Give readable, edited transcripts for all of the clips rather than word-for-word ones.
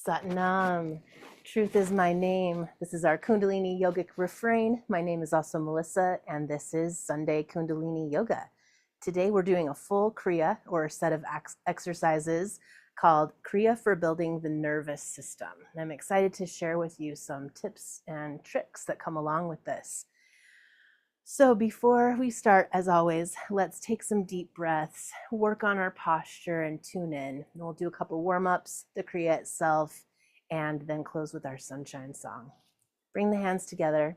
Satnam. Truth is my name. This is our Kundalini yogic refrain. My name is also Melissa, and this is Sunday Kundalini Yoga. Today we're doing a full Kriya, or a set of exercises called Kriya for building the nervous system. And I'm excited to share with you some tips and tricks that come along with this. So before we start, as always, let's take some deep breaths, work on our posture and tune in. And we'll do a couple warm-ups, the Kriya itself, and then close with our sunshine song. Bring the hands together,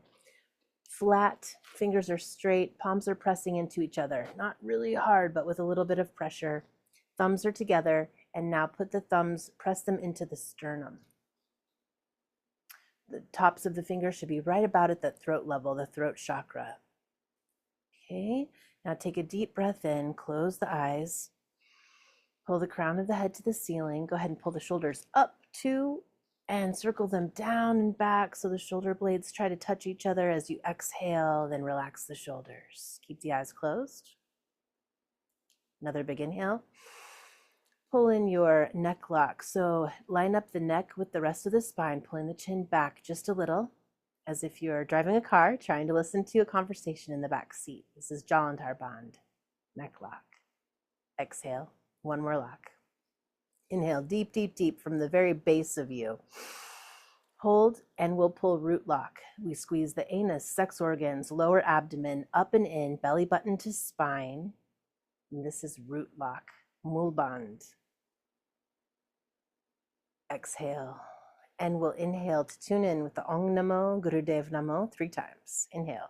flat, fingers are straight, palms are pressing into each other. Not really hard, but with a little bit of pressure. Thumbs are together, and now put the thumbs, press them into the sternum. The tops of the fingers should be right about at that throat level, the throat chakra. Okay, now take a deep breath in, close the eyes, pull the crown of the head to the ceiling. Go ahead and pull the shoulders up to and circle them down and back so the shoulder blades try to touch each other as you exhale, then relax the shoulders. Keep the eyes closed. Another big inhale. Pull in your neck lock. So line up the neck with the rest of the spine, pulling the chin back just a little, as if you're driving a car, trying to listen to a conversation in the back seat. This is Jalandhar Bandh, neck lock. Exhale, one more lock. Inhale, deep, deep, deep from the very base of you. Hold, and we'll pull root lock. We squeeze the anus, sex organs, lower abdomen, up and in, belly button to spine. And this is root lock, Mool Bandh. Exhale. And we'll inhale to tune in with the Om Namo Gurudev Namo 3 times. Inhale.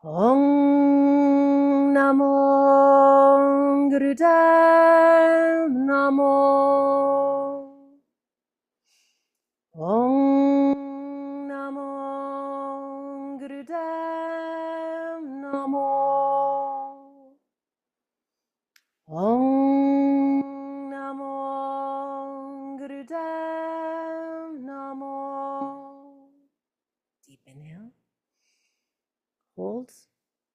Om Namo Gurudev Namo. Om Namo Gurudev Namo. Om Namo Gurudev Namo. Deep inhale. Hold.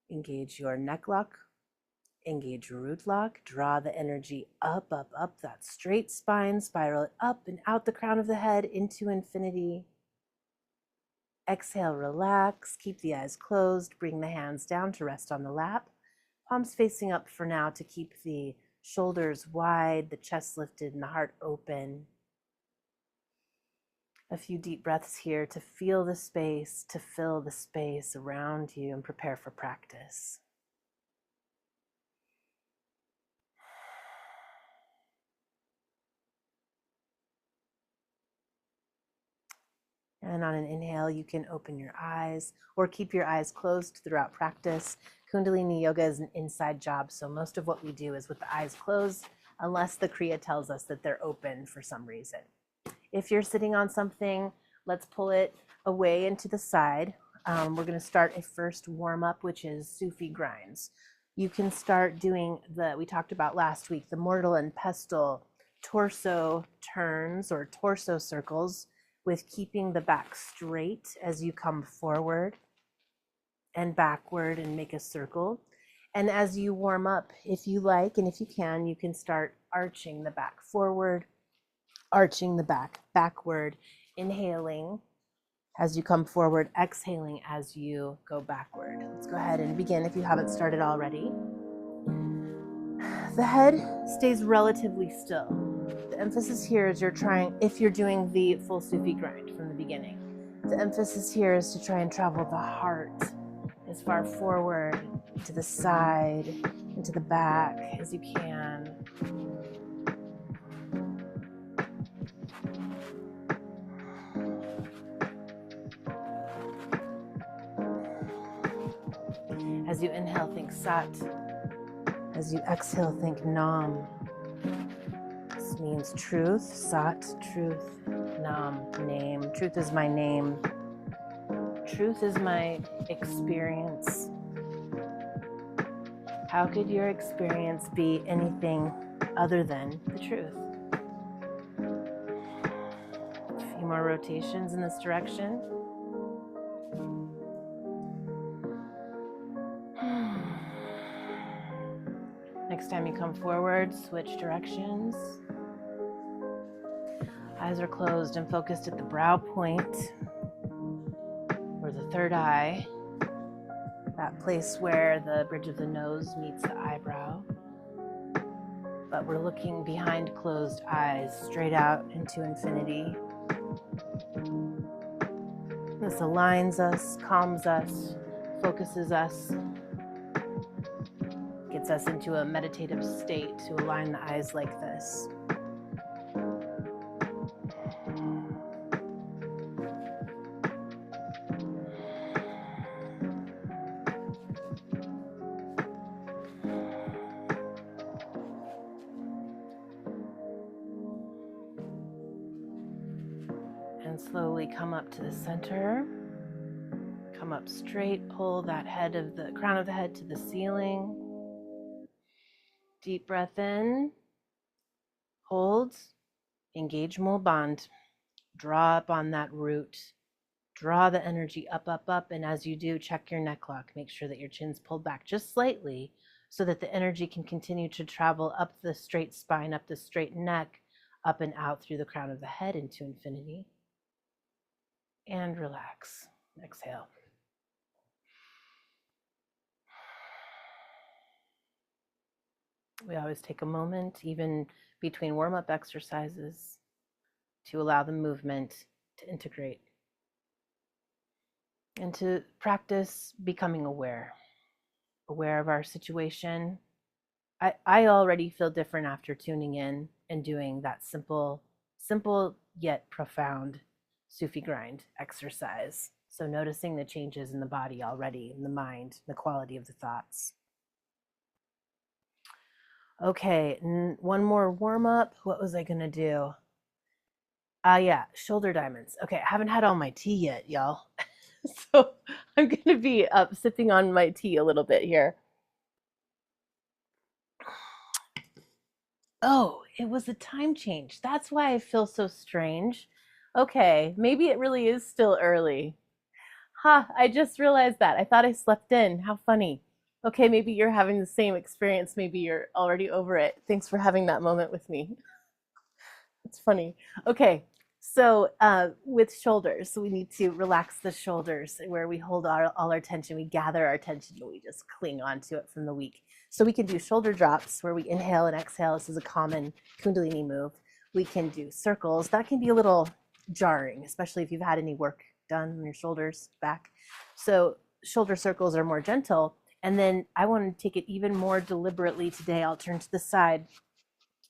Engage your neck lock. Engage your root lock. Draw the energy up, up, up. That straight spine. Spiral it up and out the crown of the head into infinity. Exhale, relax. Keep the eyes closed. Bring the hands down to rest on the lap. Palms facing up for now to keep the shoulders wide, the chest lifted, and the heart open. A few deep breaths here to feel the space, to fill the space around you and prepare for practice. And on an inhale, you can open your eyes or keep your eyes closed throughout practice. Kundalini Yoga is an inside job, so most of what we do is with the eyes closed, unless the Kriya tells us that they're open for some reason. If you're sitting on something, let's pull it away and to the side. We're going to start a first warm-up, which is Sufi grinds. You can start doing we talked about last week, the mortal and pestle torso turns or torso circles, with keeping the back straight as you come forward and backward and make a circle. And as you warm up, if you like and if you can start arching the back forward, arching the back backward, inhaling as you come forward, exhaling as you go backward. Let's go ahead and begin if you haven't started already. The head stays relatively still. The emphasis here is if you're doing the full Sufi grind from the beginning, the emphasis here is to try and travel the heart as far forward, to the side, and to the back as you can. As you inhale, think Sat. As you exhale, think Nam. This means truth, Sat, truth, Nam, name. Truth is my name. Truth is my experience. How could your experience be anything other than the truth? A few more rotations in this direction. Next time you come forward, switch directions. Eyes are closed and focused at the brow point, or the third eye, that place where the bridge of the nose meets the eyebrow. But we're looking behind closed eyes, straight out into infinity. This aligns us, calms us, focuses us, gets us into a meditative state to align the eyes like this. And slowly come up to the center. Come up straight, pull that crown of the head to the ceiling. Deep breath in, hold, engage mole bond. Draw up on that root. Draw the energy up, up, up, and as you do, check your neck lock. Make sure that your chin's pulled back just slightly so that the energy can continue to travel up the straight spine, up the straight neck, up and out through the crown of the head into infinity. And relax. Exhale. We always take a moment, even between warm-up exercises, to allow the movement to integrate and to practice becoming aware of our situation. I already feel different after tuning in and doing that simple yet profound Sufi grind exercise. So noticing the changes in the body already, in the mind, the quality of the thoughts. Okay, one more warm up. What was I gonna do? Yeah, shoulder diamonds. Okay, I haven't had all my tea yet, y'all. So I'm gonna be up sipping on my tea a little bit here. Oh, it was a time change. That's why I feel so strange. Okay, maybe it really is still early. Ha, I just realized that. I thought I slept in. How funny. Okay, maybe you're having the same experience. Maybe you're already over it. Thanks for having that moment with me. It's funny. Okay, so with shoulders, so we need to relax the shoulders where we hold all our tension. We gather our tension and we just cling onto it from the week. So we can do shoulder drops where we inhale and exhale. This is a common Kundalini move. We can do circles. That can be a little jarring, especially if you've had any work done on your shoulders, back. So shoulder circles are more gentle. And then I want to take it even more deliberately today. I'll turn to the side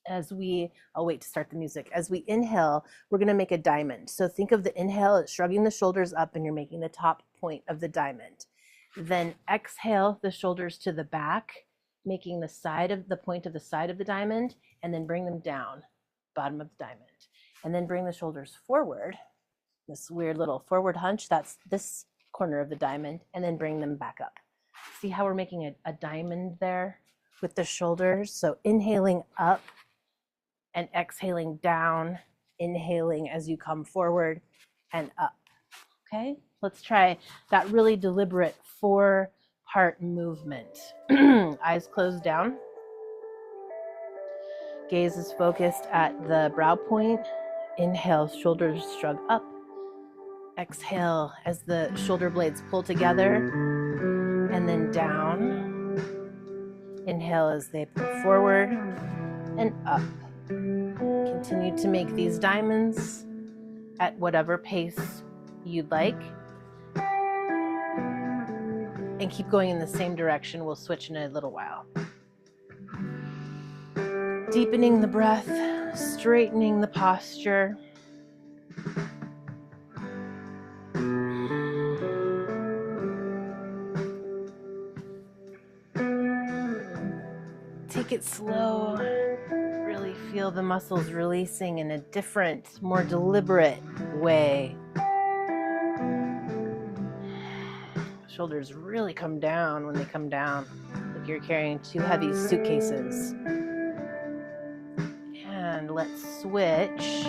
I'll wait to start the music. As we inhale, we're going to make a diamond. So think of the inhale as shrugging the shoulders up and you're making the top point of the diamond. Then exhale the shoulders to the back, making the point of the side of the diamond, and then bring them down, bottom of the diamond. And then bring the shoulders forward, this weird little forward hunch, that's this corner of the diamond, and then bring them back up. See how we're making a diamond there with the shoulders? So inhaling up and exhaling down, inhaling as you come forward and up. Okay, let's try that really deliberate 4-part movement. Eyes closed down. Gaze is focused at the brow point. Inhale, shoulders shrug up. Exhale as the shoulder blades pull together and then down. Inhale as they pull forward and up. Continue to make these diamonds at whatever pace you'd like. And keep going in the same direction. We'll switch in a little while. Deepening the breath, straightening the posture. Take it slow. Really feel the muscles releasing in a different, more deliberate way. Shoulders really come down when they come down, like you're carrying 2 heavy suitcases. And let's switch.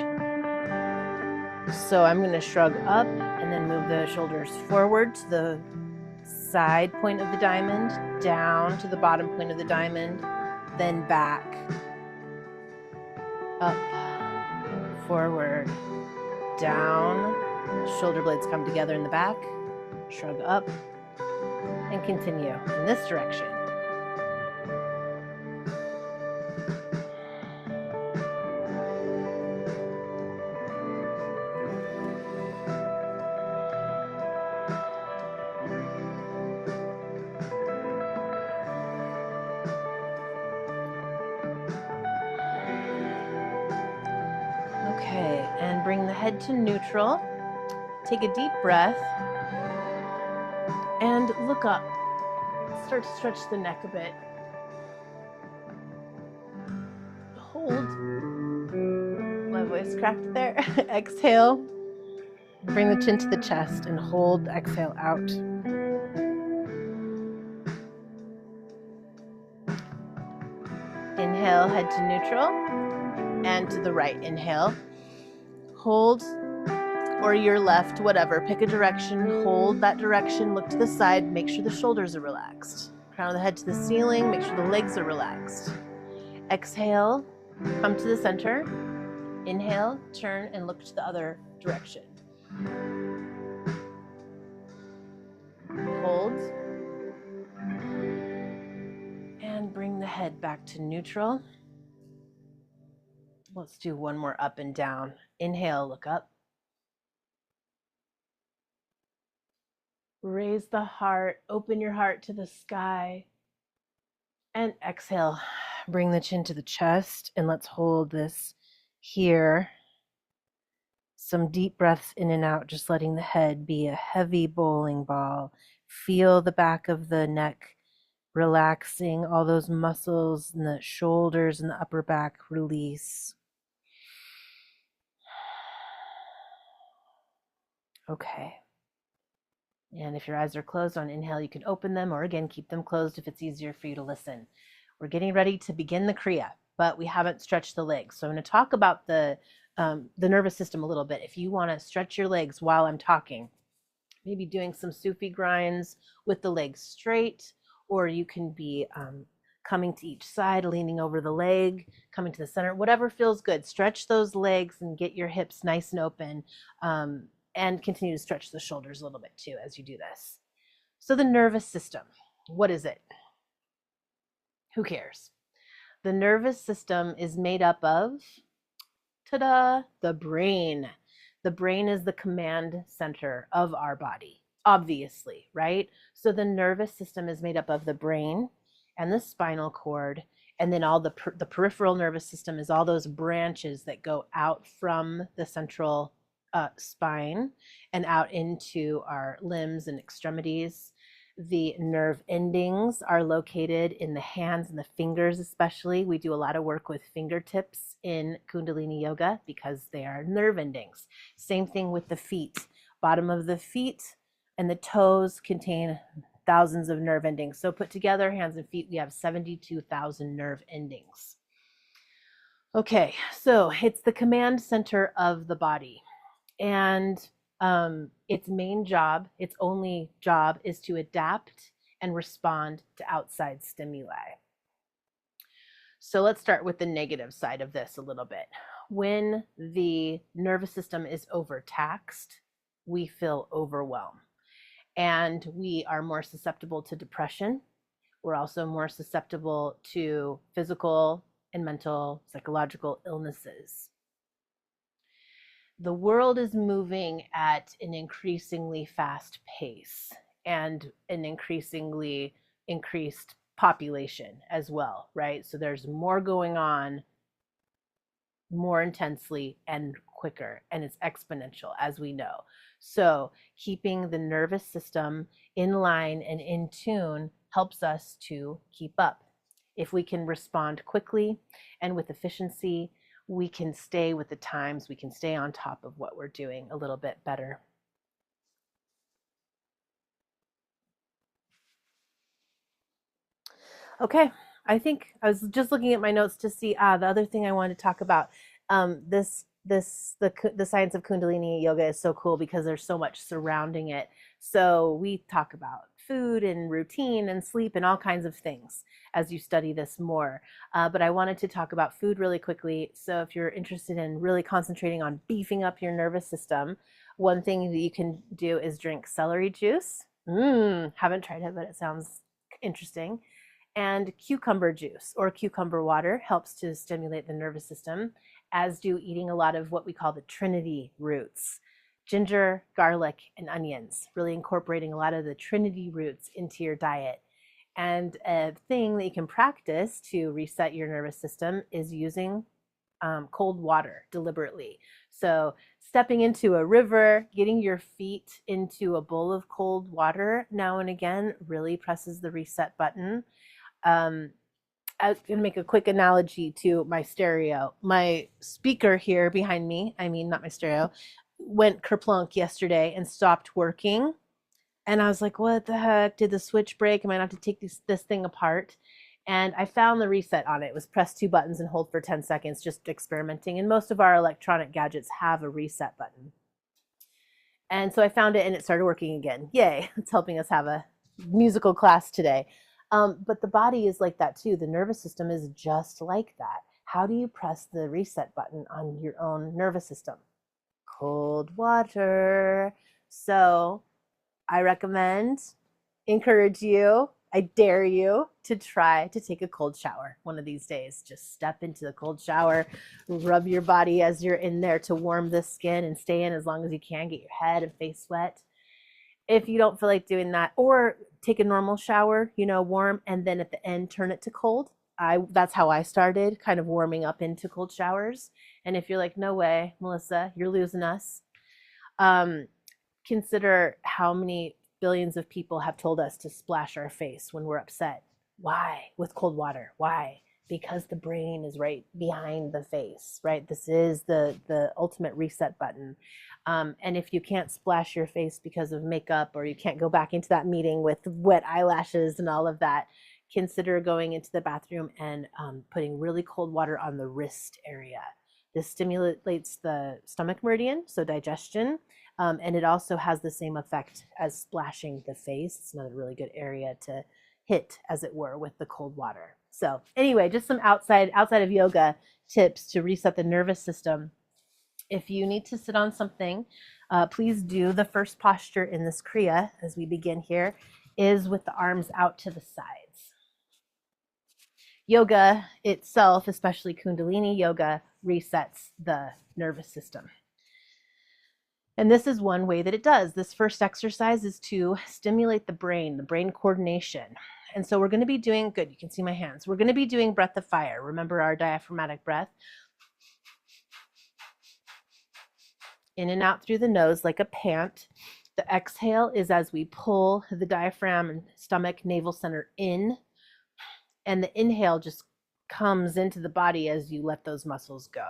So I'm going to shrug up and then move the shoulders forward to the side point of the diamond, down to the bottom point of the diamond, then back, up, forward, down, shoulder blades come together in the back, shrug up, and continue in this direction. Okay, and bring the head to neutral. Take a deep breath and look up. Start to stretch the neck a bit. Hold. My voice cracked there. Exhale. Bring the chin to the chest and hold. Exhale out. Inhale, head to neutral and to the right. Inhale. Hold, or your left, whatever. Pick a direction. Hold that direction. Look to the side. Make sure the shoulders are relaxed. Crown of the head to the ceiling. Make sure the legs are relaxed. Exhale. Come to the center. Inhale, turn, and look to the other direction. Hold. And bring the head back to neutral. Let's do one more up and down. Inhale, look up. Raise the heart, open your heart to the sky. And exhale, bring the chin to the chest, and let's hold this here. Some deep breaths in and out, just letting the head be a heavy bowling ball. Feel the back of the neck relaxing, all those muscles in the shoulders and the upper back release. Okay. And if your eyes are closed on inhale, you can open them, or again, keep them closed if it's easier for you to listen. We're getting ready to begin the Kriya, but we haven't stretched the legs. So I'm going to talk about the nervous system a little bit. If you want to stretch your legs while I'm talking, maybe doing some Sufi grinds with the legs straight, or you can be coming to each side, leaning over the leg, coming to the center, whatever feels good. Stretch those legs and get your hips nice and open, and continue to stretch the shoulders a little bit too as you do this. So the nervous system, what is it? Who cares? The nervous system is made up of, ta-da, the brain. The brain is the command center of our body, obviously, right? So the nervous system is made up of the brain and the spinal cord, and then all the peripheral nervous system is all those branches that go out from the central spine and out into our limbs and extremities. The nerve endings are located in the hands and the fingers, especially. We do a lot of work with fingertips in Kundalini yoga because they are nerve endings. Same thing with the feet. Bottom of the feet and the toes contain thousands of nerve endings. So put together, hands and feet, we have 72,000 nerve endings. Okay, so it's the command center of the body. And its main job, its only job, is to adapt and respond to outside stimuli. So let's start with the negative side of this a little bit. When the nervous system is overtaxed, we feel overwhelmed. And we are more susceptible to depression. We're also more susceptible to physical and mental, psychological illnesses. The world is moving at an increasingly fast pace and an increasingly increased population as well, right? So there's more going on more intensely and quicker, and it's exponential, as we know. So keeping the nervous system in line and in tune helps us to keep up. If we can respond quickly and with efficiency, we can stay with the times, we can stay on top of what we're doing a little bit better. Okay, I think I was just looking at my notes to see the other thing I wanted to talk about. The science of Kundalini yoga is so cool because there's so much surrounding it. So we talk about food and routine and sleep and all kinds of things as you study this more. But I wanted to talk about food really quickly. So if you're interested in really concentrating on beefing up your nervous system, one thing that you can do is drink celery juice. Haven't tried it, but it sounds interesting. And cucumber juice or cucumber water helps to stimulate the nervous system, as do eating a lot of what we call the Trinity roots. Ginger, garlic, and onions, really incorporating a lot of the Trinity roots into your diet. And a thing that you can practice to reset your nervous system is using cold water deliberately. So stepping into a river, getting your feet into a bowl of cold water now and again really presses the reset button. I'm going to make a quick analogy to my stereo. My speaker here behind me, not my stereo, went kerplunk yesterday and stopped working. And I was like, what the heck? Did the switch break? Am I going to have to take this thing apart? And I found the reset on it. It was press 2 buttons and hold for 10 seconds, just experimenting. And most of our electronic gadgets have a reset button. And so I found it and it started working again. Yay, it's helping us have a musical class today. But the body is like that too. The nervous system is just like that. How do you press the reset button on your own nervous system? Cold water. So I recommend, encourage you, I dare you to try to take a cold shower one of these days. Just step into the cold shower, rub your body as you're in there to warm the skin and stay in as long as you can, get your head and face wet. If you don't feel like doing that, or take a normal shower, warm, and then at the end turn it to cold. That's how I started, kind of warming up into cold showers. And if you're like, no way, Melissa, you're losing us, consider how many billions of people have told us to splash our face when we're upset. Why? With cold water. Why? Because the brain is right behind the face, right? This is the ultimate reset button. And if you can't splash your face because of makeup, or you can't go back into that meeting with wet eyelashes and all of that, consider going into the bathroom and putting really cold water on the wrist area. This stimulates the stomach meridian, so digestion, and it also has the same effect as splashing the face. It's another really good area to hit, as it were, with the cold water. So anyway, just some outside of yoga tips to reset the nervous system. If you need to sit on something, please do the first posture in this Kriya as we begin here is with the arms out to the sides. Yoga itself, especially Kundalini yoga, resets the nervous system. And this is one way that it does. This first exercise is to stimulate the brain coordination. And so we're going to be doing, good, you can see my hands. We're going to be doing breath of fire. Remember our diaphragmatic breath. In and out through the nose like a pant. The exhale is as we pull the diaphragm and stomach, navel center in. And the inhale just comes into the body as you let those muscles go.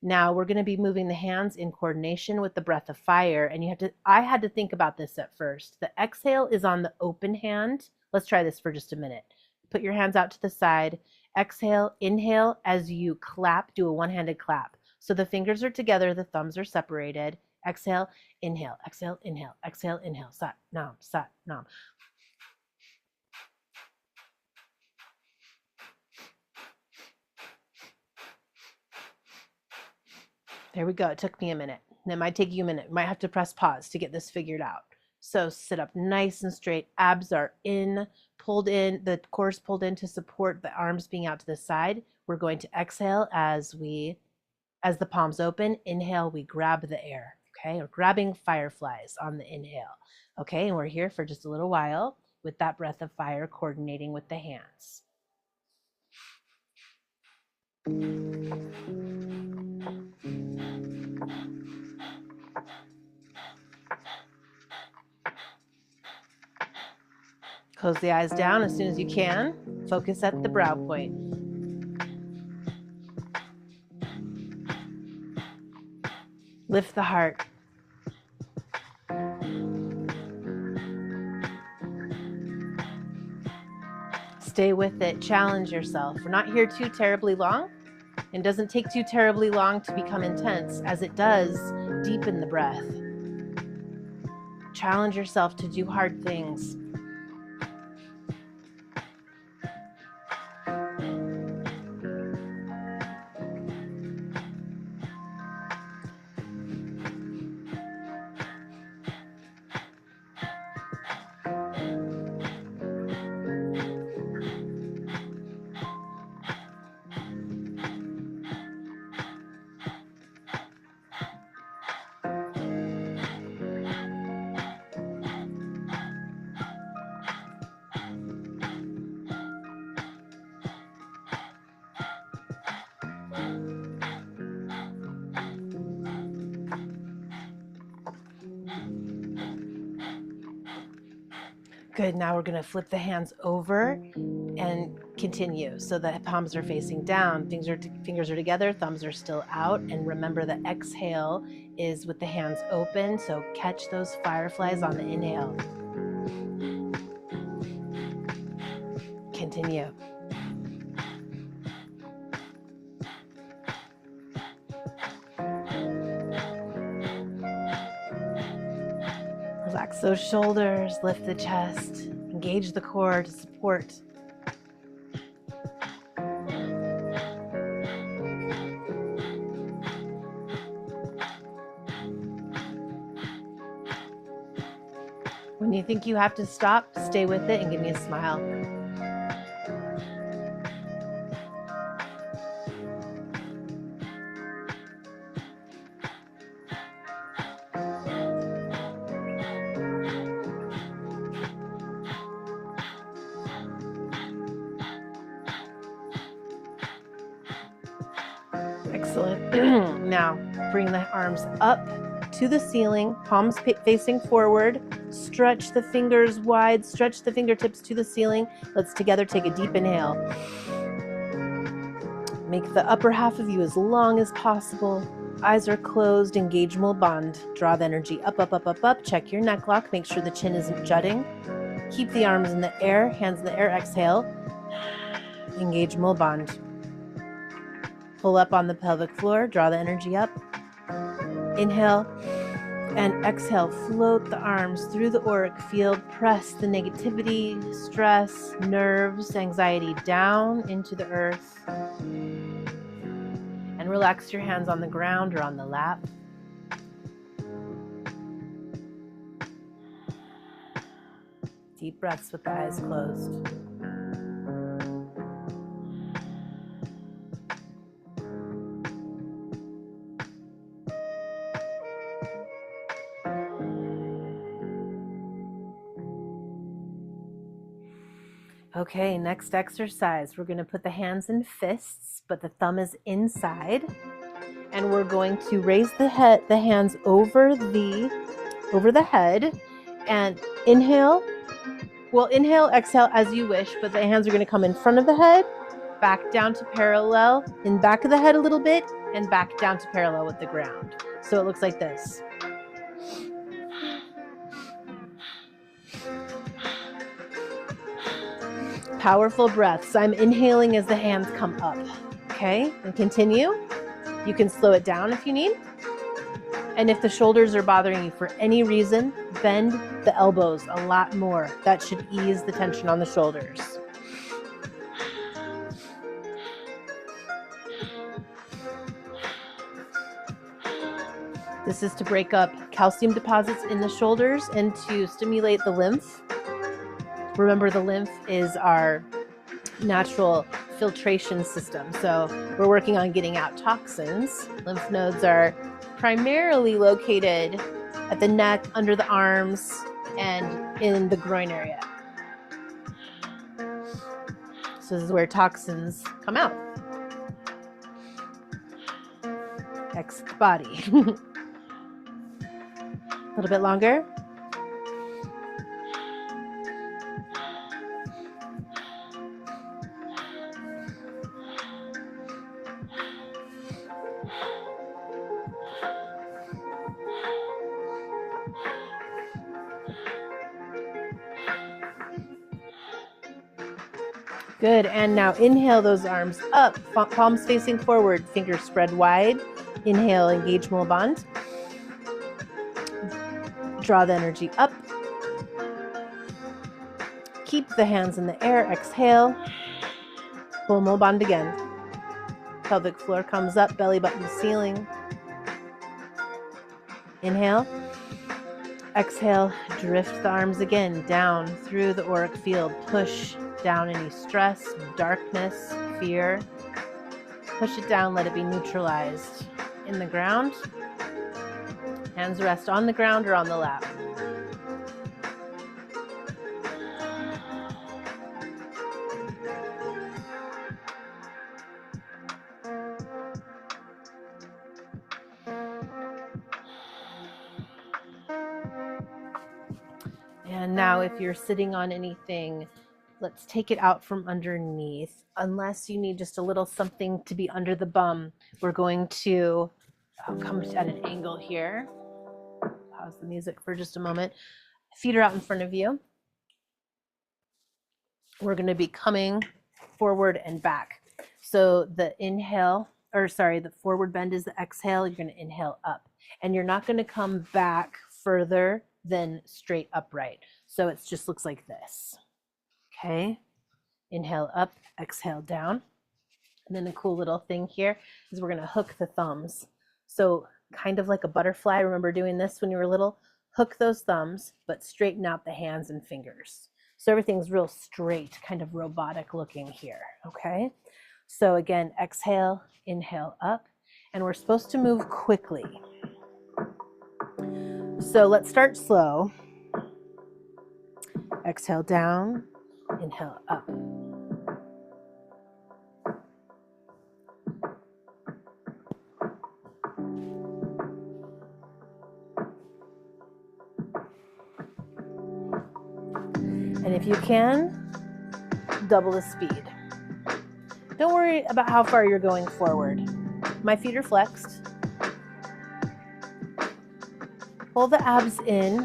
Now we're going to be moving the hands in coordination with the breath of fire. And I had to think about this at first. The exhale is on the open hand. Let's try this for just a minute. Put your hands out to the side. Exhale, inhale as you clap, do a one-handed clap. So the fingers are together, the thumbs are separated. Exhale, inhale, exhale, inhale, exhale, inhale. Sat, nam, sat, nam. There we go. It took me a minute. It might take you a minute. You might have to press pause to get this figured out. So sit up nice and straight. Abs are in, pulled in, the core is pulled in to support the arms being out to the side. We're going to exhale as the palms open. Inhale, we grab the air. Okay, we're grabbing fireflies on the inhale. Okay, and we're here for just a little while with that breath of fire coordinating with the hands. Close the eyes down as soon as you can. Focus at the brow point. Lift the heart. Stay with it. Challenge yourself. We're not here too terribly long. It doesn't take too terribly long to become intense, as it does deepen the breath. Challenge yourself to do hard things. Good, now we're gonna flip the hands over and continue. So the palms are facing down, fingers are together, thumbs are still out. And remember the exhale is with the hands open. So catch those fireflies on the inhale. Continue. Relax those shoulders, lift the chest, engage the core to support. When you think you have to stop, stay with it and give me a smile. Excellent. Now, bring the arms up to the ceiling, palms facing forward. Stretch the fingers wide, stretch the fingertips to the ceiling. Let's together take a deep inhale. Make the upper half of you as long as possible. Eyes are closed, engage Mul Bandh. Draw the energy up, up, up, up, up. Check your neck lock, make sure the chin isn't jutting. Keep the arms in the air, hands in the air, exhale. Engage Mul Bandh. Pull up on the pelvic floor, draw the energy up. Inhale and exhale, float the arms through the auric field, press the negativity, stress, nerves, anxiety down into the earth. And relax your hands on the ground or on the lap. Deep breaths with the eyes closed. Okay, next exercise. We're going to put the hands in fists, but the thumb is inside. And we're going to raise the hands over the head and inhale. Well, inhale, exhale as you wish, but the hands are going to come in front of the head, back down to parallel, in back of the head a little bit, and back down to parallel with the ground. So it looks like this. Powerful breaths. I'm inhaling as the hands come up. Okay, and continue. You can slow it down if you need. And if the shoulders are bothering you for any reason, bend the elbows a lot more. That should ease the tension on the shoulders. This is to break up calcium deposits in the shoulders and to stimulate the lymph. Remember, the lymph is our natural filtration system. So we're working on getting out toxins. Lymph nodes are primarily located at the neck, under the arms, and in the groin area. So this is where toxins come out. Exit the body. A little bit longer. Good, and now inhale those arms up, palms facing forward, fingers spread wide. Inhale, engage Mul Bandh. Draw the energy up. Keep the hands in the air. Exhale. Pull Mo bond again. Pelvic floor comes up, belly button to ceiling. Inhale. Exhale, drift the arms again down through the auric field. Push down any stress, darkness, fear. Push it down, let it be neutralized. In the ground. Hands rest on the ground or on the lap. And now if you're sitting on anything, let's take it out from underneath. Unless you need just a little something to be under the bum, we're going to come at an angle here. Pause the music for just a moment. Feet are out in front of you. We're going to be coming forward and back. So the the forward bend is the exhale. You're going to inhale up. And you're not going to come back further than straight upright. So it just looks like this. Okay. Inhale up, exhale down. And then a cool little thing here is we're going to hook the thumbs. So kind of like a butterfly. Remember doing this when you were little? Hook those thumbs, but straighten out the hands and fingers. So everything's real straight, kind of robotic looking here, okay? So again, exhale, inhale up, and we're supposed to move quickly. So let's start slow. Exhale down, inhale up. And if you can, double the speed. Don't worry about how far you're going forward. My feet are flexed. Pull the abs in,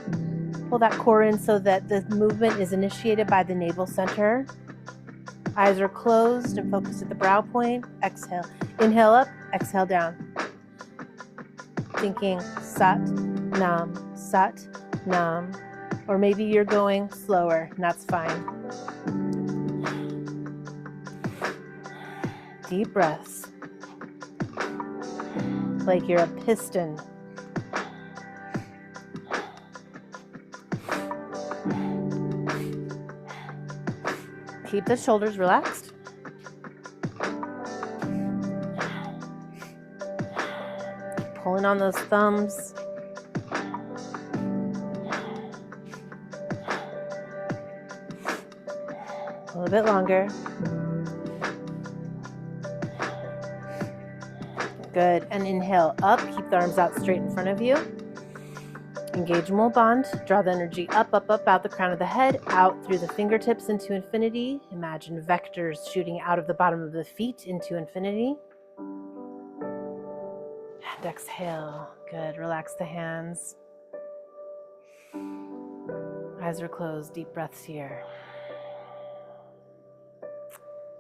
pull that core in so that the movement is initiated by the navel center. Eyes are closed and focused at the brow point. Exhale. Inhale up, exhale down. Thinking sat, nam. Or maybe you're going slower, and that's fine. Deep breaths. Like you're a piston. Keep the shoulders relaxed. Pulling on those thumbs. A little bit longer. Good. And inhale up. Keep the arms out straight in front of you. Engage Mole Bond. Draw the energy up, out the crown of the head, out through the fingertips into infinity. Imagine vectors shooting out of the bottom of the feet into infinity. And exhale. Good. Relax the hands. Eyes are closed. Deep breaths here.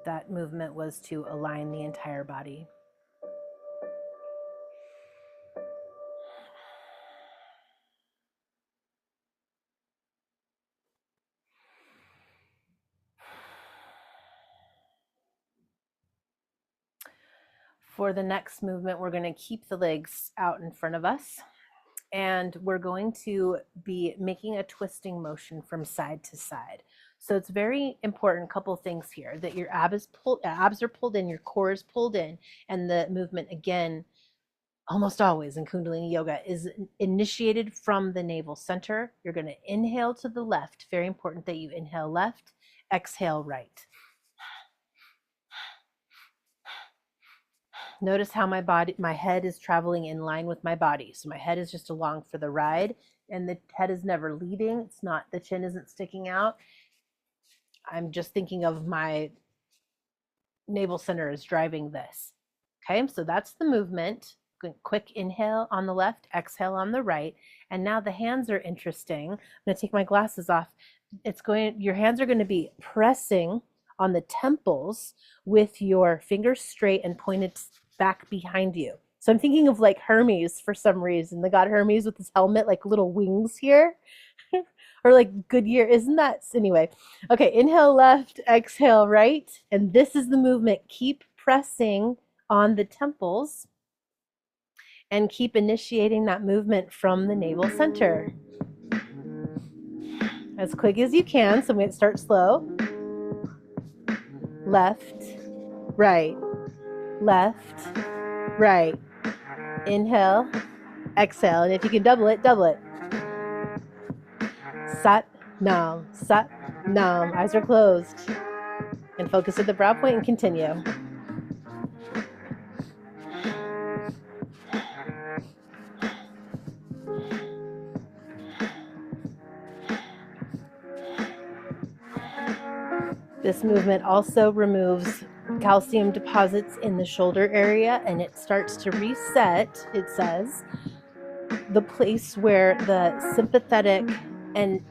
That movement was to align the entire body. For the next movement, we're going to keep the legs out in front of us, and we're going to be making a twisting motion from side to side. So it's very important, couple things here, that your abs are pulled in, your core is pulled in, and the movement, again, almost always in Kundalini Yoga, is initiated from the navel center. You're going to inhale to the left. Very important that you inhale left, exhale right. Notice how my head is traveling in line with my body. So my head is just along for the ride, and the head is never leading. It's not, the chin isn't sticking out. I'm just thinking of my navel center is driving this. Okay, so that's the movement. Quick inhale on the left, exhale on the right. And now the hands are interesting. I'm going to take my glasses off. Your hands are going to be pressing on the temples with your fingers straight and pointed back behind you. So I'm thinking of like Hermes for some reason, the god Hermes with his helmet, like little wings here. Or like Goodyear. Isn't that anyway? Okay, inhale left, exhale right. And this is the movement. Keep pressing on the temples and keep initiating that movement from the navel center. As quick as you can. So I'm going to start slow. Left, right, left, right. Inhale, exhale. And if you can double it, double it. Sat, nam, sat, nam. Eyes are closed. And focus at the brow point and continue. This movement also removes calcium deposits in the shoulder area, and it starts to reset, it says, the place where the sympathetic and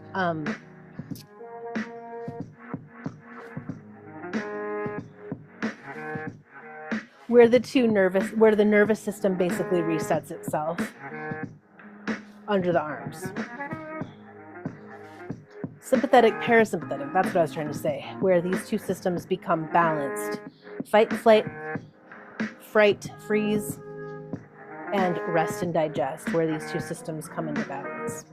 where the nervous system basically resets itself under the arms. Sympathetic, parasympathetic, that's what I was trying to say, where these two systems become balanced. Fight, flight, fright, freeze, and rest and digest, where these two systems come into balance.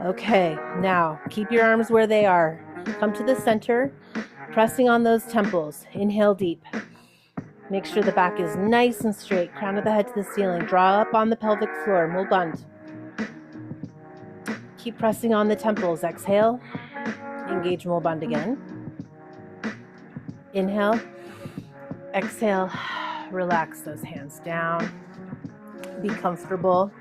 Okay, now keep your arms where they are. Come to the center, pressing on those temples. Inhale deep. Make sure the back is nice and straight, crown of the head to the ceiling. Draw up on the pelvic floor, mulband. Keep pressing on the temples. Exhale, engage mulband again. Inhale, exhale, relax those hands down. Be comfortable.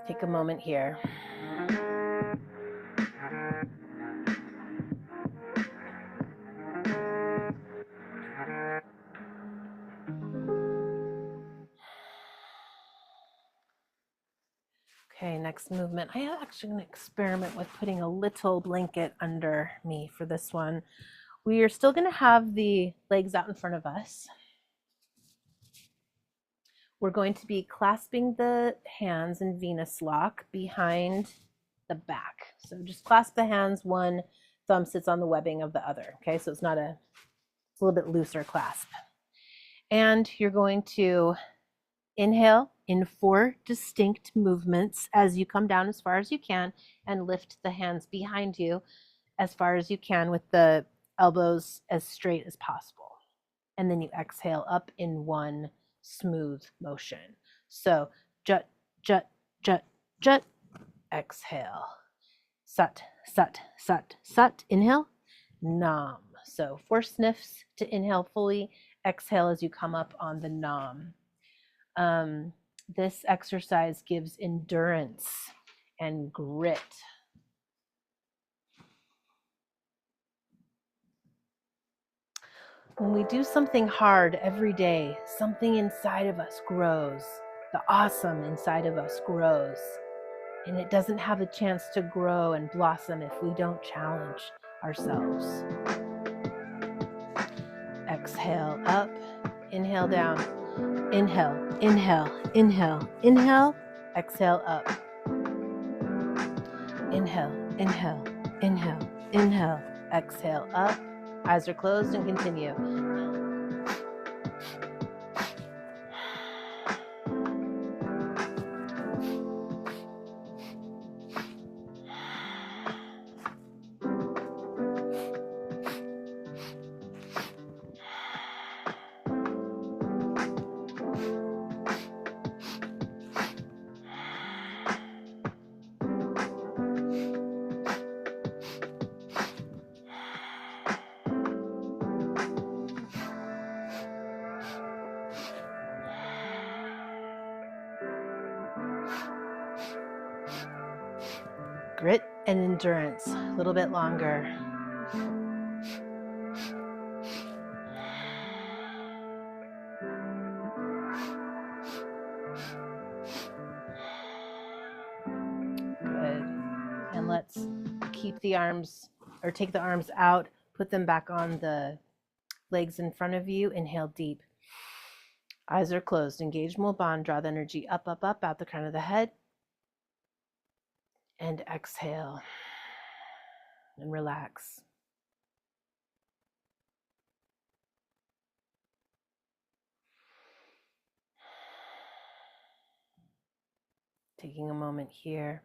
Take a moment here. Okay, next movement. I am actually going to experiment with putting a little blanket under me for this one. We are still going to have the legs out in front of us. We're going to be clasping the hands in Venus lock behind the back. So just clasp the hands, one thumb sits on the webbing of the other. Okay, so it's a little bit looser clasp. And you're going to inhale in 4 distinct movements as you come down as far as you can and lift the hands behind you as far as you can with the elbows as straight as possible. And then you exhale up in 1 smooth motion. So jut, jut, jut, jut, exhale. Sat, sat, sat, sat, inhale, nam. So 4 sniffs to inhale fully, exhale as you come up on the nam. This exercise gives endurance and grit. When we do something hard every day, something inside of us grows. The awesome inside of us grows. And it doesn't have a chance to grow and blossom if we don't challenge ourselves. Exhale up, inhale down. Inhale, inhale, inhale, inhale, exhale up. Inhale, inhale, inhale, inhale, exhale up. Eyes are closed and continue. Grit and endurance, a little bit longer. Good. And let's keep the arms or take the arms out, put them back on the legs in front of you. Inhale deep. Eyes are closed. Engage Mul Bond. Draw the energy up, up, up, out the crown of the head. And exhale. And relax. Taking a moment here.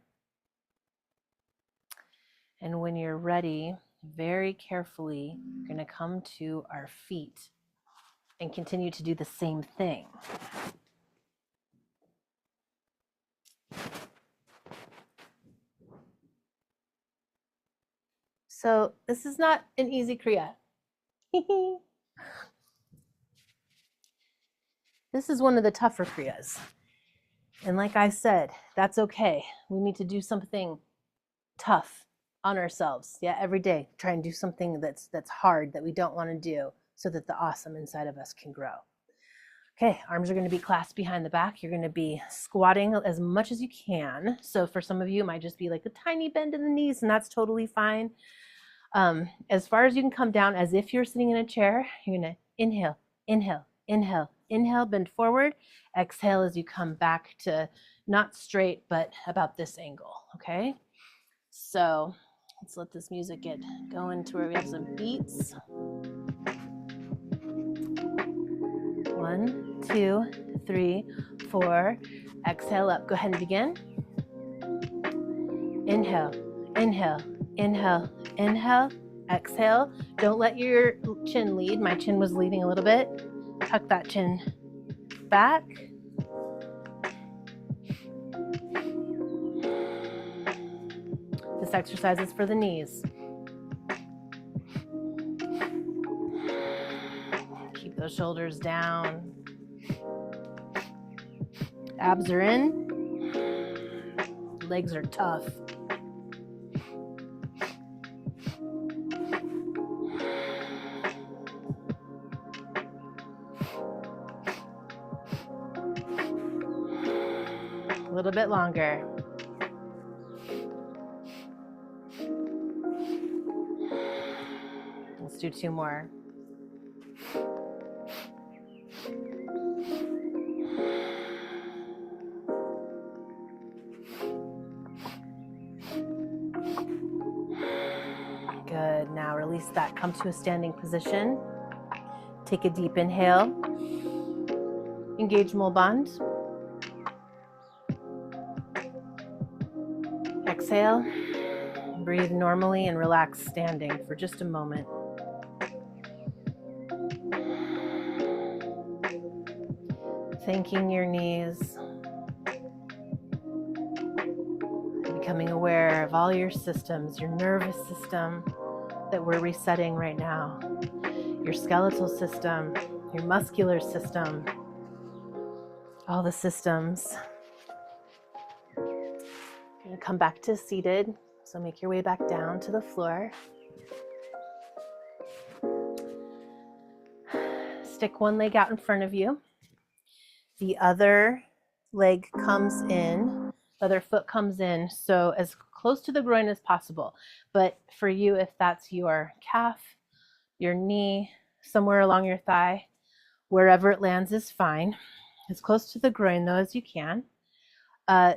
And when you're ready, very carefully, we're going to come to our feet and continue to do the same thing. So this is not an easy Kriya. This is one of the tougher Kriyas. And like I said, that's okay. We need to do something tough on ourselves. Yeah, every day. Try and do something that's hard, that we don't want to do, so that the awesome inside of us can grow. Okay, arms are going to be clasped behind the back. You're going to be squatting as much as you can. So for some of you, it might just be like a tiny bend in the knees, and that's totally fine. As far as you can come down as if you're sitting in a chair, you're going to inhale, inhale, inhale, inhale, bend forward. Exhale as you come back to not straight, but about this angle, okay? So let's let this music get going to where we have some beats. 1, 2, 3, 4. Exhale up. Go ahead and begin. Inhale, inhale, inhale, inhale. Exhale. Don't let your chin lead. My chin was leading a little bit. Tuck that chin back. This exercise is for the knees. Keep those shoulders down. Abs are in. Legs are tough. A little bit longer. Let's do 2 more. Good. Now release that. Come to a standing position. Take a deep inhale. Engage Mul Bond. Exhale. Breathe normally and relax standing for just a moment. Thanking your knees. Becoming aware of all your systems, your nervous system that we're resetting right now, your skeletal system, your muscular system, all the systems. And come back to seated. So make your way back down to the floor. Stick one leg out in front of you. The other leg comes in, the other foot comes in, so as close to the groin as possible. But for you, if that's your calf, your knee, somewhere along your thigh, wherever it lands is fine. As close to the groin, though, as you can.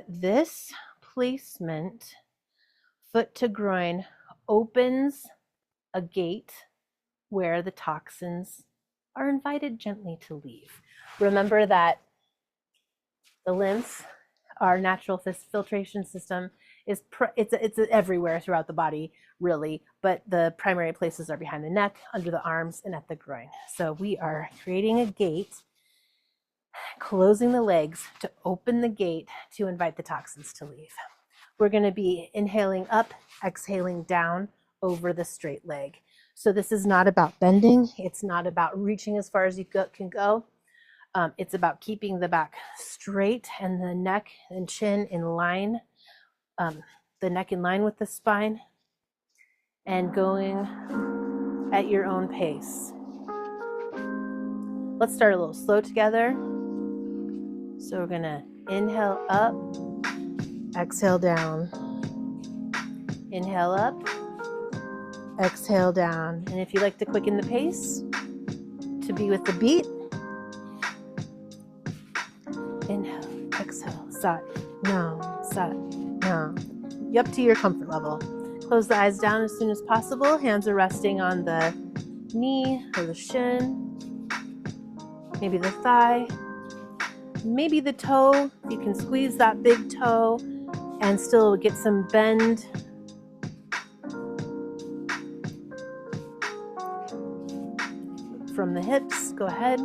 This placement, foot to groin, opens a gate where the toxins are invited gently to leave. Remember that the lymph, our natural filtration system, is it's everywhere throughout the body, really, but the primary places are behind the neck, under the arms, and at the groin. So we are creating a gate, closing the legs to open the gate to invite the toxins to leave. We're going to be inhaling up, exhaling down over the straight leg. So this is not about bending. It's not about reaching as far as you can go. It's about keeping the back straight and the neck and chin in line, the neck in line with the spine, and going at your own pace. Let's start a little slow together. So we're going to inhale up, exhale down. Inhale up, exhale down. And if you like to quicken the pace to be with the beat, inhale, exhale, sat, nam, sat, nam. Up to your comfort level. Close the eyes down as soon as possible. Hands are resting on the knee or the shin, maybe the thigh, maybe the toe. You can squeeze that big toe and still get some bend. From the hips, go ahead.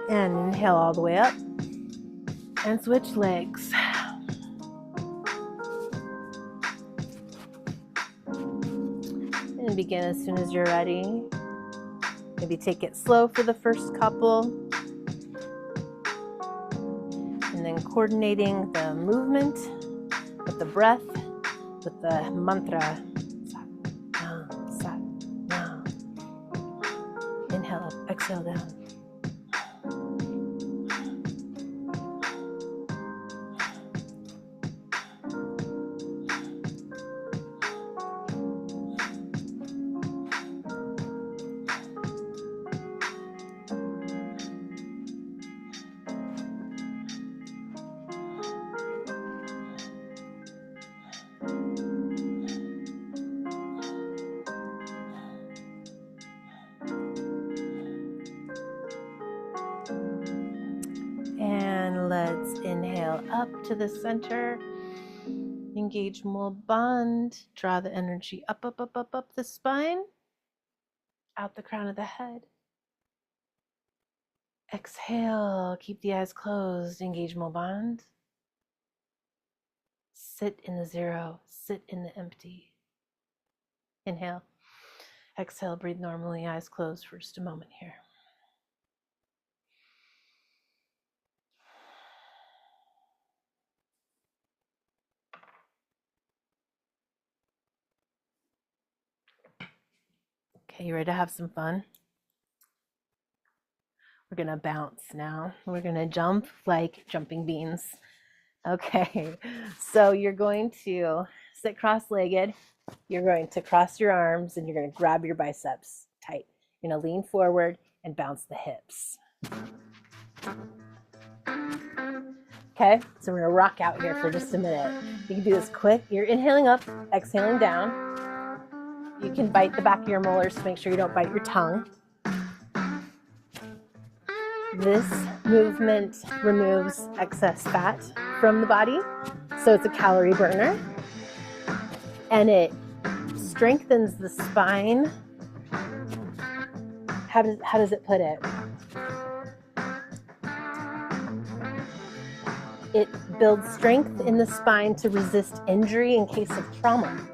And inhale all the way up and switch legs. And begin as soon as you're ready. Maybe take it slow for the first couple. And then coordinating the movement with the breath, with the mantra. Sat, nam. Inhale up, exhale down. And let's inhale up to the center. Engage more bond. Draw the energy up, up, up, up, up the spine. Out the crown of the head. Exhale. Keep the eyes closed. Engage more bond. Sit in the zero. Sit in the empty. Inhale. Exhale. Breathe normally. Eyes closed for just a moment here. Okay, you ready to have some fun? We're gonna bounce now. We're gonna jump like jumping beans. Okay, so you're going to sit cross-legged. You're going to cross your arms and you're going to grab your biceps tight. You're going to lean forward and bounce the hips. Okay, so we're going to rock out here for just a minute. You can do this quick. You're inhaling up, exhaling down. You can bite the back of your molars to make sure you don't bite your tongue. This movement removes excess fat from the body, so it's a calorie burner. And it strengthens the spine. How does it put it? It builds strength in the spine to resist injury in case of trauma.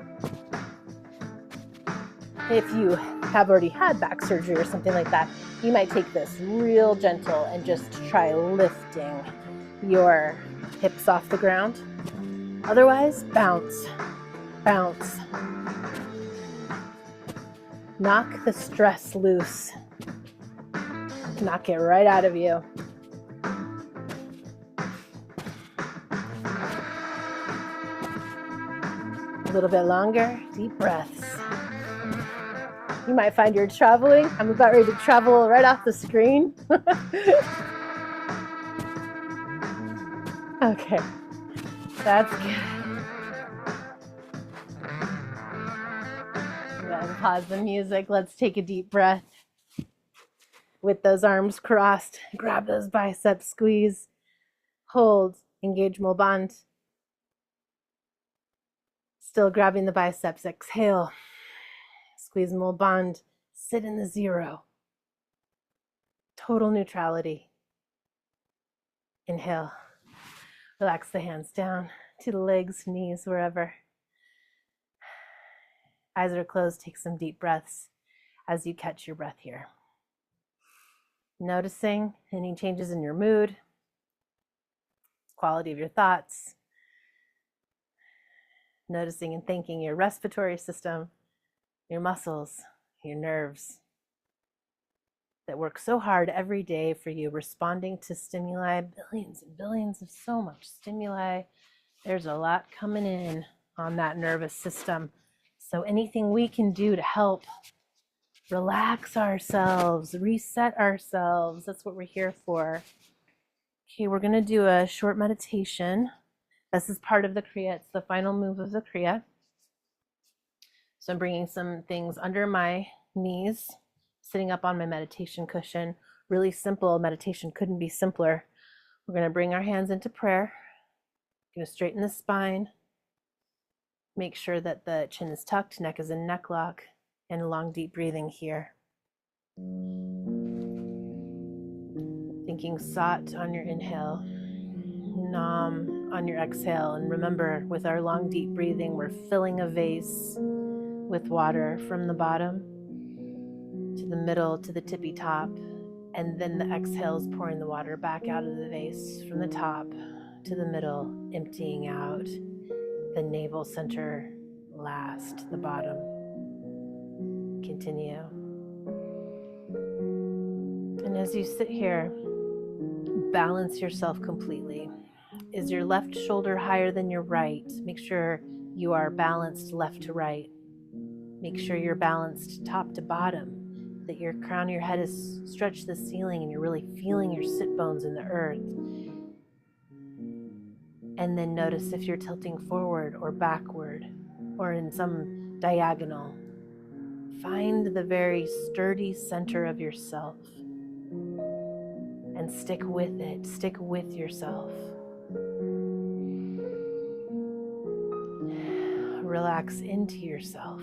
If you have already had back surgery or something like that, you might take this real gentle and just try lifting your hips off the ground. Otherwise, bounce, bounce. Knock the stress loose. Knock it right out of you. A little bit longer, deep breaths. You might find you're traveling. I'm about ready to travel right off the screen. Okay, that's good. Then pause the music. Let's take a deep breath. With those arms crossed, grab those biceps, squeeze, hold, engage more bond. Still grabbing the biceps, exhale, squeeze more bond, sit in the zero. Total neutrality. Inhale, relax the hands down to the legs, knees, wherever. Eyes are closed, take some deep breaths as you catch your breath here. Noticing any changes in your mood, quality of your thoughts, noticing and thanking your respiratory system, your muscles, your nerves. that work so hard every day for you, responding to stimuli, billions and billions of so much stimuli. There's a lot coming in on that nervous system. So anything we can do to help relax ourselves, reset ourselves, that's what we're here for. Okay, we're going to do a short meditation. This is part of the Kriya. It's the final move of the Kriya. So I'm bringing some things under my knees, sitting up on my meditation cushion. Really simple meditation, couldn't be simpler. We're going to bring our hands into prayer. Going to straighten the spine. Make sure that the chin is tucked, neck is in neck lock, and a long deep breathing here. Thinking Sat on your inhale, Nam on your exhale. And remember, with our long deep breathing, we're filling a vase with water from the bottom to the middle to the tippy top. And then the exhale is pouring the water back out of the vase from the top to the middle, emptying out the navel center last, the bottom. Continue. And as you sit here, balance yourself completely. Is your left shoulder higher than your right? Make sure you are balanced left to right. Make sure you're balanced top to bottom, that your crown of your head is stretched to the ceiling and you're really feeling your sit bones in the earth. And then notice if you're tilting forward or backward or in some diagonal. Find the very sturdy center of yourself and stick with it. Stick with yourself. Relax into yourself.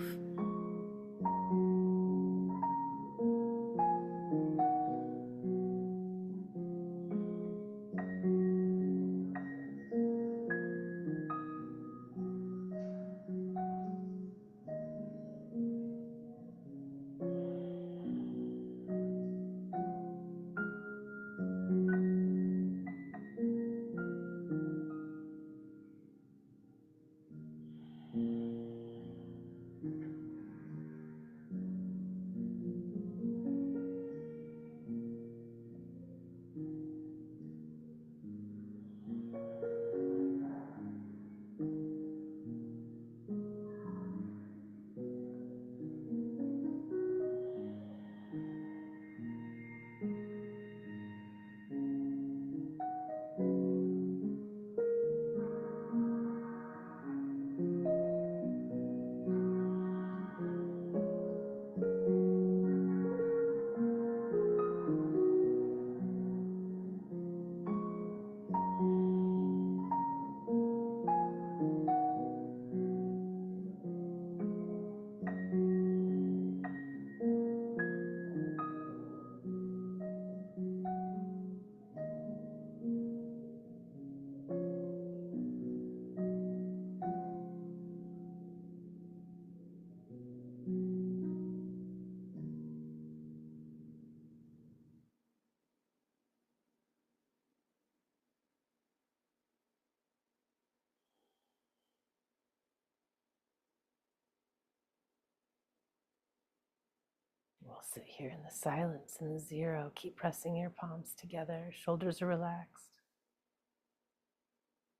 We'll sit here in the silence in the zero. Keep pressing your palms together. Shoulders are relaxed.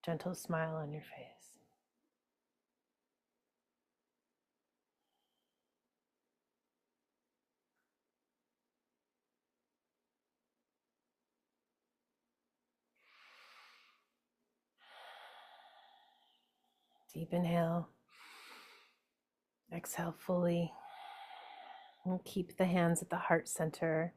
Gentle smile on your face. Deep inhale. Exhale fully. And keep the hands at the heart center.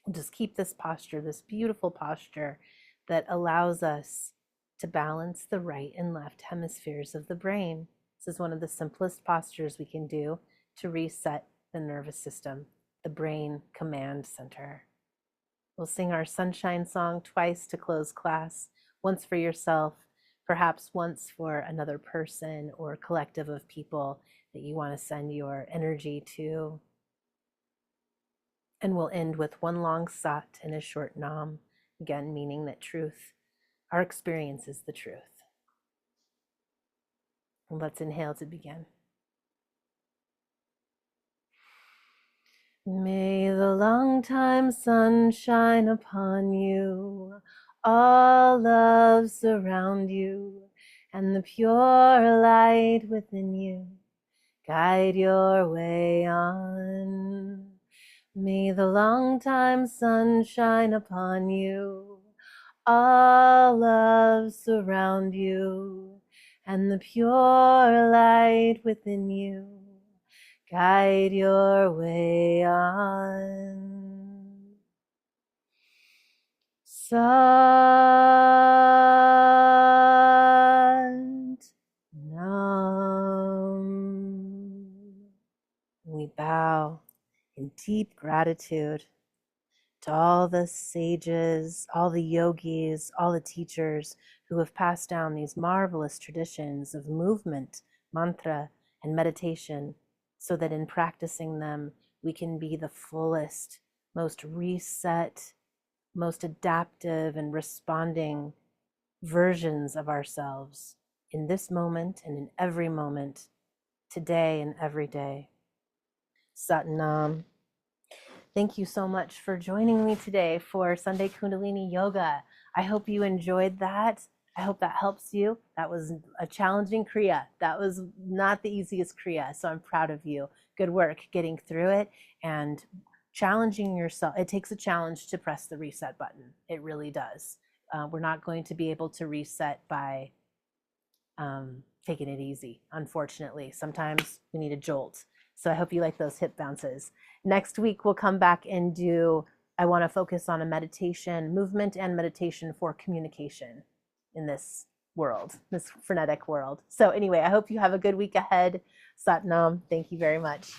Just keep this posture, this beautiful posture that allows us to balance the right and left hemispheres of the brain. This is one of the simplest postures we can do to reset the nervous system, the brain command center. We'll sing our sunshine song twice to close class, once for yourself, perhaps once for another person or collective of people that you want to send your energy to. And we'll end with one long Sat and a short Nam, again meaning that truth, our experience is the truth. And let's inhale to begin. May the long time sun shine upon you, all love surround you, and the pure light within you guide your way on. May the long time sun shine upon you, all love surround you, and the pure light within you guide your way on. Sant Nam. We bow in deep gratitude to all the sages, all the yogis, all the teachers who have passed down these marvelous traditions of movement, mantra, and meditation, so that in practicing them, we can be the fullest, most reset, most adaptive and responding versions of ourselves in this moment and in every moment, today and every day. Satnam. Thank you so much for joining me today for Sunday Kundalini Yoga. I hope you enjoyed that. I hope that helps you. That was a challenging Kriya. That was not the easiest Kriya, so I'm proud of you. Good work getting through it and challenging yourself. It takes a challenge to press the reset button. It really does. We're not going to be able to reset by taking it easy, unfortunately. Sometimes we need a jolt. So I hope you like those hip bounces. Next week, we'll come back and I want to focus on a meditation, movement and meditation for communication in this world, this frenetic world. So anyway, I hope you have a good week ahead. Satnam, thank you very much.